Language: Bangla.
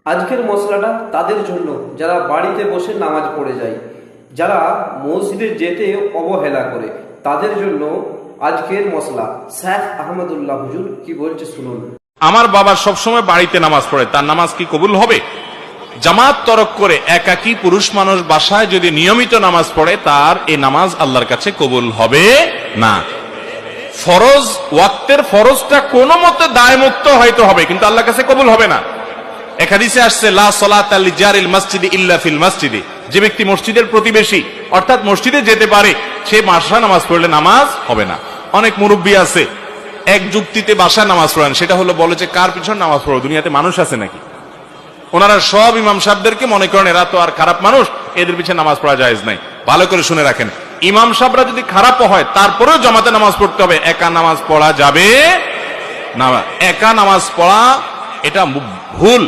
আজকের মশলাটা তাদের জন্য যারা বাড়িতে বসে নামাজ পড়ে যায়, যারা মসজিদে যেতে অবহেলা করে, তাদের জন্য আজকের মশলা। শেখ আহমদুল্লাহ হুজুর কি বলছে শুনুন। আমার বাবা সবসময় বাড়িতে নামাজ পড়ে, তার নামাজ কি কবুল হবে? জামাত তরক করে একাকী পুরুষ মানুষ বাসায় যদি নিয়মিত নামাজ পড়ে, তার এই নামাজ আল্লাহর কাছে কবুল হবে না। ফরজ, ওয়াক্তের ফরজটা কোনো মতে দায়মুক্ত হয়তো হবে, কিন্তু আল্লাহর কাছে কবুল হবে না। এক হাদিসে আসছে, লা সালাতা লিজারিল মসজিদি ইল্লা ফিল মসজিদি। যে ব্যক্তি মসজিদের প্রতিবেশী অর্থাৎ মসজিদে যেতে পারে, সে বাসায় নামাজ পড়লে নামাজ হবে না। অনেক মুরব্বী আছে এক যুক্তিতে বাসায় নামাজ পড়েন, সেটা হলো বলে যে কার পিছনে নামাজ পড়ো, দুনিয়াতে মানুষ আছে নাকি? ওনারা সব ইমাম সাহেবদেরকে মনে করেন এরা তো আর খারাপ মানুষ, এদের পিছনে নামাজ পড়া জায়েজ নাই। ভালো করে শুনে রাখেন, ইমাম সাহেবরা যদি খারাপও হয় তারপরেও জামাতে নামাজ পড়তে হবে, একা নামাজ পড়া যাবে না। একা নামাজ পড়া এটা ভুল।